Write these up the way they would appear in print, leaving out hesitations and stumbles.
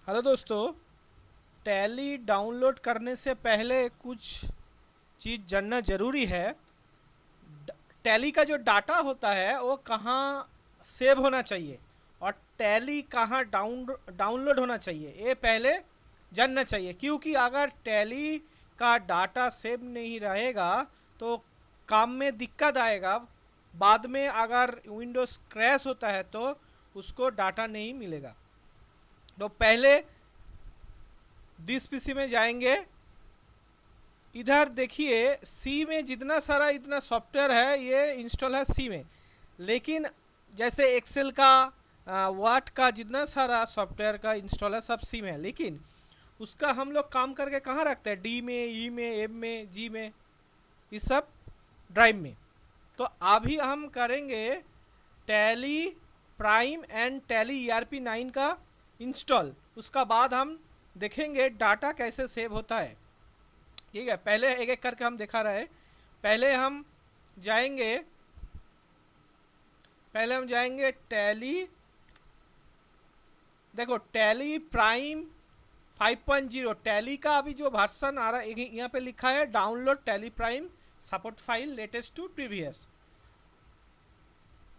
Hello दोस्तों। Tally download करने से पहले कुछ चीज़ जानना ज़रूरी है। टैली का जो डाटा होता है वो कहाँ सेव होना चाहिए और टैली कहाँ डाउनलोड होना चाहिए, ये पहले जानना चाहिए। क्योंकि अगर टैली का डाटा सेव नहीं रहेगा तो काम में दिक्कत आएगा। बाद में अगर विंडोज़ क्रैश होता है तो उसको डाटा नहीं मिलेगा। तो पहले दिस पीसी में जाएंगे। इधर देखिए सी में जितना सारा इतना सॉफ्टवेयर है ये इंस्टॉल है सी में। लेकिन जैसे एक्सेल का वाट का जितना सारा सॉफ्टवेयर का इंस्टॉल है सब सी में है। लेकिन उसका हम लोग काम करके कहाँ रखते हैं, डी में, ई में, एम में, जी में, ये सब ड्राइव में। तो अभी हम करेंगे tally prime and Tally ERP9 का इंस्टॉल। उसका बाद हम देखेंगे डाटा कैसे सेव होता है। ठीक है, पहले एक एक करके हम दिखा रहे हैं। पहले हम जाएंगे पहले हम जाएंगे टैली। देखो टैली प्राइम 5.0 टैली का अभी जो वर्जन आ रहा है यहाँ पे लिखा है download Tally prime support file latest to previous.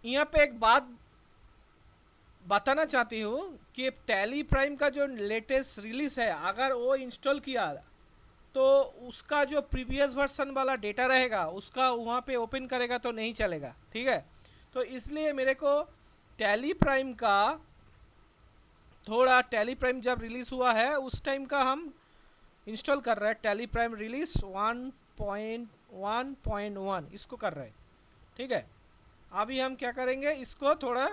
यहाँ पे एक बात बताना चाहती हूँ कि टैली प्राइम का जो लेटेस्ट रिलीज है अगर वो इंस्टॉल किया तो उसका जो प्रीवियस वर्सन वाला डेटा रहेगा उसका वहाँ पे ओपन करेगा तो नहीं चलेगा। ठीक है, तो इसलिए मेरे को टैली प्राइम का थोड़ा, टैली प्राइम जब रिलीज़ हुआ है उस टाइम का हम इंस्टॉल कर रहे हैं। टैली प्राइम रिलीज 1.1.1 इसको कर रहे हैं। ठीक है, अभी हम क्या करेंगे, इसको थोड़ा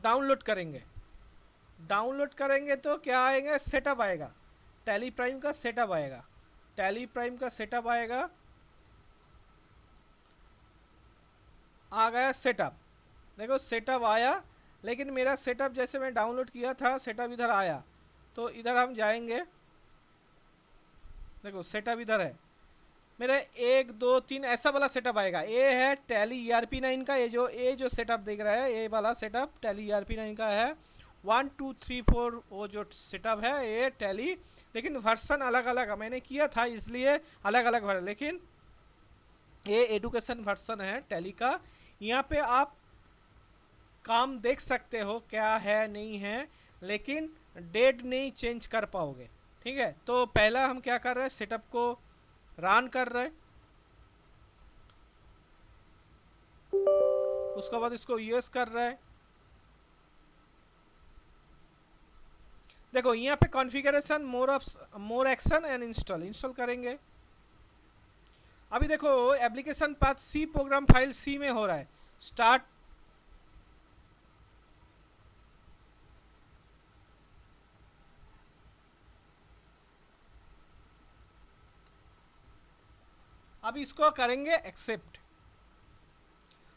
डाउनलोड करेंगे। डाउनलोड करेंगे तो क्या आएगा, सेटअप आएगा, टैली प्राइम का सेटअप आएगा। टैली प्राइम का सेटअप आएगा, आ गया सेटअप। देखो सेटअप आया, लेकिन मेरा सेटअप जैसे मैं डाउनलोड किया था सेटअप इधर आया। तो इधर हम जाएंगे, देखो सेटअप इधर है मेरा 1 2 3 ऐसा वाला सेटअप आएगा। ये है टैली ERP9 का, ये जो सेटअप दिख रहा है ये वाला सेटअप टैली ERP9 का है। 1 2 3 4 वो जो सेटअप है ये टैली, लेकिन वर्सन अलग अलग मैंने किया था इसलिए अलग अलग वर्जन। लेकिन ये एडुकेशन वर्सन है टैली का। यहाँ पे आप काम देख सकते हो क्या है नहीं है, लेकिन डेट नहीं चेंज कर पाओगे। ठीक है, तो पहला हम क्या कर रहे हैं, सेटअप को रन कर रहे हैं। उसके बाद इसको यूएस कर रहा है। देखो यहाँ पे configuration more action and install करेंगे। अभी देखो application path C program file C में हो रहा है। स्टार्ट, अब इसको करेंगे एक्सेप्ट।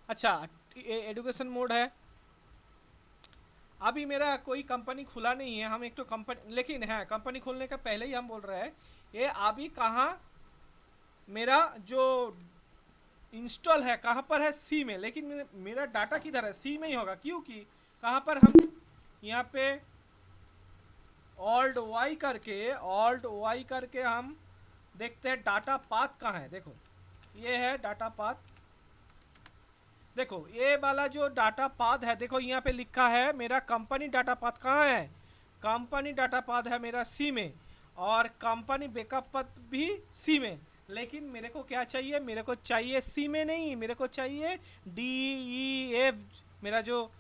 अच्छा, एडुकेशन मोड है। अभी मेरा कोई कंपनी खुला नहीं है, हम एक तो कंपनी, लेकिन है कंपनी खोलने का पहले ही हम बोल रहे हैं ये अभी कहाँ मेरा जो इंस्टॉल है कहाँ पर है, सी में। लेकिन मेरा डाटा किधर है, सी में ही होगा। क्योंकि कहाँ पर हम यहाँ पे ऑल्ट वाई करके हम देखते हैं डाटा पाथ कहाँ है। देखो ये है डाटा पाथ। देखो ये वाला जो डाटा पाथ है, देखो यहाँ पे लिखा है मेरा कंपनी डाटा पाथ कहाँ है, कंपनी डाटा पाथ है मेरा सी में, और कंपनी बैकअप पथ भी सी में। लेकिन मेरे को क्या चाहिए, मेरे को चाहिए सी में नहीं, मेरे को चाहिए DEF। मेरा जो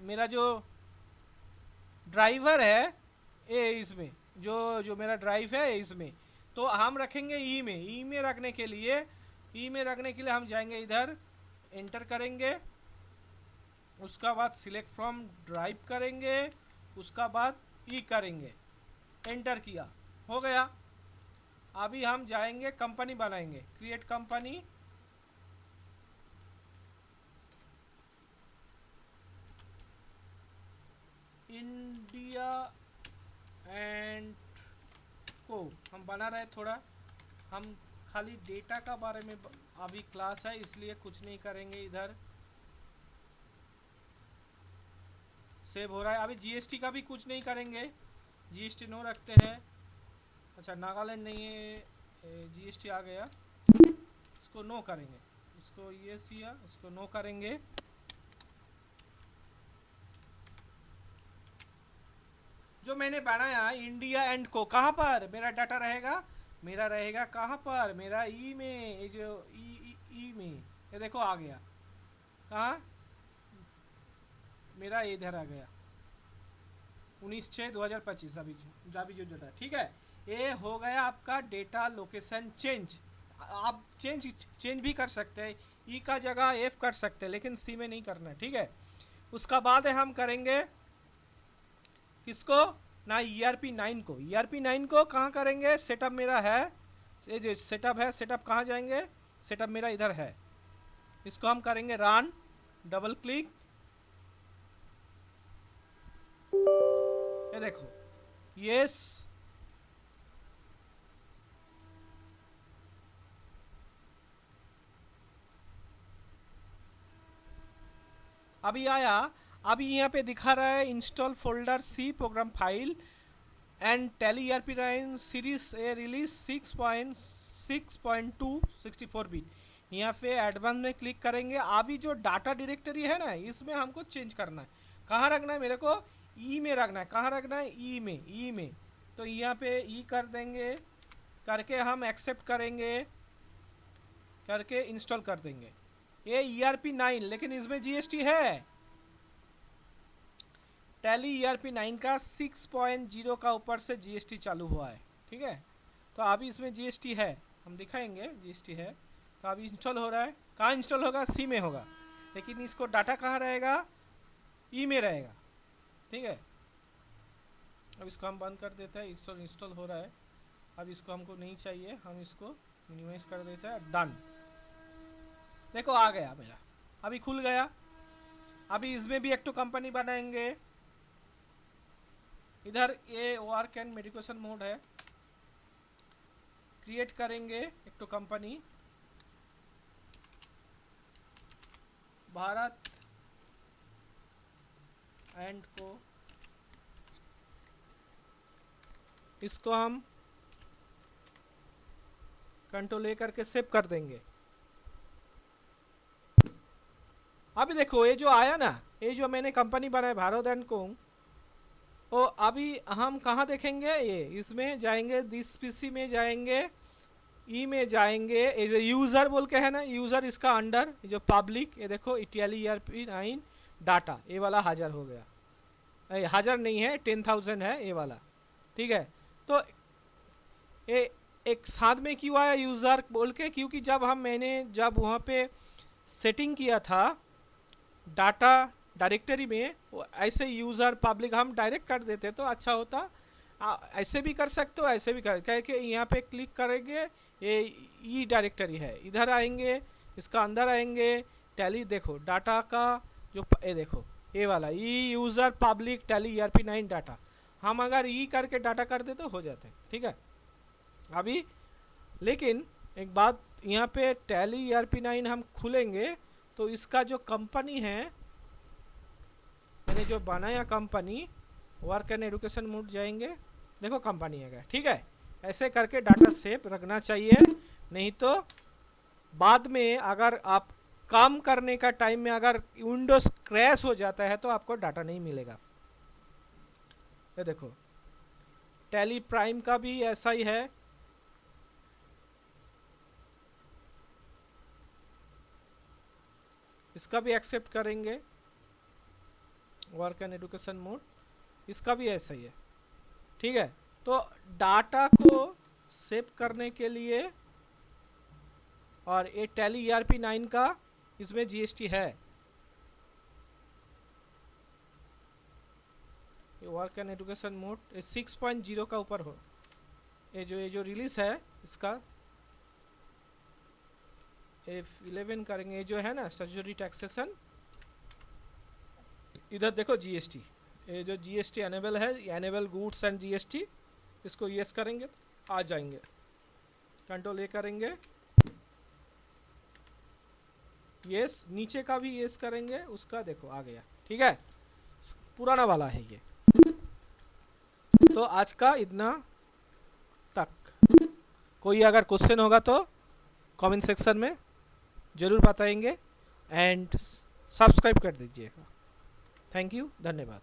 मेरा जो ड्राइवर है ये इसमें, जो जो मेरा ड्राइव है इसमें। तो हम रखेंगे ई में रखने के लिए हम जाएंगे इधर, एंटर करेंगे। उसका बाद सिलेक्ट फ्रॉम ड्राइव करेंगे, उसका बाद ई करेंगे, एंटर किया, हो गया। अभी हम जाएंगे कंपनी बनाएंगे, क्रिएट कंपनी। इंडिया एंड को हम बना रहे थोड़ा, हम खाली डेटा का बारे में अभी क्लास है इसलिए कुछ नहीं करेंगे। इधर सेव हो रहा है। अभी जीएसटी का भी कुछ नहीं करेंगे, जीएसटी नो रखते हैं। अच्छा नागालैंड नहीं है, जीएसटी आ गया, इसको नो करेंगे, इसको ये सिया इसको नो करेंगे। जो मैंने बनाया इंडिया एंड को, कहाँ पर मेरा डाटा रहेगा, मेरा रहेगा कहाँ पर, मेरा ई में, ये जो ई में, ये देखो आ गया कहाँ, मेरा इधर आ गया 19/6/2025। अभी जो डाटा ठीक है, ये हो गया आपका डेटा लोकेशन चेंज। आप चेंज भी कर सकते हैं, ई का जगह एफ कर सकते हैं, लेकिन सी में नहीं करना है, ठीक है। उसका बाद है हम करेंगे किसको ना, ERP9 को। ERP9 को कहाँ करेंगे, सेटअप मेरा है, ये जो सेटअप है, सेटअप कहाँ जाएंगे, सेटअप मेरा इधर है, इसको हम करेंगे रन, डबल क्लिक, ये देखो यस, अभी आया। अभी यहाँ पे दिखा रहा है install folder C program file and Tally ERP9 series A release 6.6.2 64 bit. यहाँ पे एडवांस में क्लिक करेंगे। अभी जो डाटा डायरेक्टरी है ना, इसमें हमको चेंज करना है, कहाँ रखना है मेरे को, ई में रखना है। कहाँ रखना है, ई में, तो यहाँ पे ई कर देंगे, करके हम एक्सेप्ट करेंगे, करके इंस्टॉल कर देंगे। ये ERP9, लेकिन इसमें जीएसटी है, टैली ERP9 का 6.0 का ऊपर से जीएसटी चालू हुआ है, ठीक है। तो अभी इसमें जीएसटी है, हम दिखाएंगे जीएसटी है। तो अभी इंस्टॉल हो रहा है, कहाँ इंस्टॉल होगा, सी में होगा, लेकिन इसको डाटा कहाँ रहेगा, ई में रहेगा, ठीक है। अब इसको हम बंद कर देते हैं, इंस्टॉल हो रहा है। अब इसको हमको नहीं चाहिए, हम इसको मिनिमाइज कर देते हैं, डन। देखो आ गया मेरा, अभी खुल गया। अभी इसमें भी एक तो कंपनी बनाएंगे, इधर ये वर्क एंड मेडिकेशन मोड है, क्रिएट करेंगे एक तो कंपनी, भारत एंड को, इसको हम कंट्रोल ए करके सेव कर देंगे। अभी देखो ये जो आया ना, ये जो मैंने कंपनी बनाया भारत एंड को, ओ अभी हम कहाँ देखेंगे, ये इसमें जाएंगे, दिस पीसी में जाएंगे, ई में जाएंगे, ये जो यूज़र बोल के है ना, यूज़र, इसका अंडर जो पब्लिक, ये देखो टैली ERP9 डाटा, ये वाला 1000 हो गया, 1000 नहीं है 10,000 है ये वाला, ठीक है। तो ये एक साथ में क्यों आया यूज़र बोल के, क्योंकि जब वहाँ पे सेटिंग किया था डाटा डायरेक्टरी में, ऐसे यूज़र पब्लिक हम डायरेक्ट कर देते तो अच्छा होता। ऐसे भी कर सकते हो, ऐसे भी कह के यहाँ पे क्लिक करेंगे, ये ई डायरेक्टरी है, इधर आएंगे, इसका अंदर आएंगे, टैली देखो डाटा का जो ये देखो ये वाला ई user public Tally ERP9 data, हम अगर ई करके डाटा कर दे तो हो जाते हैं, ठीक है। अभी लेकिन एक बात, यहाँ पे टैली ERP9 हम खुलेंगे तो इसका जो कंपनी है, मैंने जो बनाया company, work and education mode जाएंगे, देखो कंपनी आ गया, ठीक है। ऐसे करके डाटा सेव रखना चाहिए, नहीं तो बाद में अगर आप काम करने का टाइम में अगर विंडोज क्रैश हो जाता है तो आपको डाटा नहीं मिलेगा। ये देखो टैली प्राइम का भी ऐसा ही है, इसका भी एक्सेप्ट करेंगे, वर्क एंड एजुकेशन मोड, इसका भी ऐसा ही है, ठीक है। तो डाटा को सेव करने के लिए, और ये टैली ERP9 का इसमें जीएसटी है, ये वर्क एंड एजुकेशन मोड 6.0 का ऊपर हो, ये जो रिलीज है इसका F11 करेंगे, ये जो है ना स्टैट्यूटरी टैक्सेशन, इधर देखो जीएसटी, ये जो जीएसटी एनेबल है, एनेबल गुड्स एंड जीएसटी, इसको यस करेंगे तो आ जाएंगे, कंट्रोल ए करेंगे, यस, नीचे का भी यस करेंगे, उसका देखो आ गया, ठीक है। पुराना वाला है ये। तो आज का इतना तक। कोई अगर क्वेश्चन होगा तो कमेंट सेक्शन में ज़रूर बताएंगे एंड सब्सक्राइब कर दीजिएगा। थैंक यू, धन्यवाद।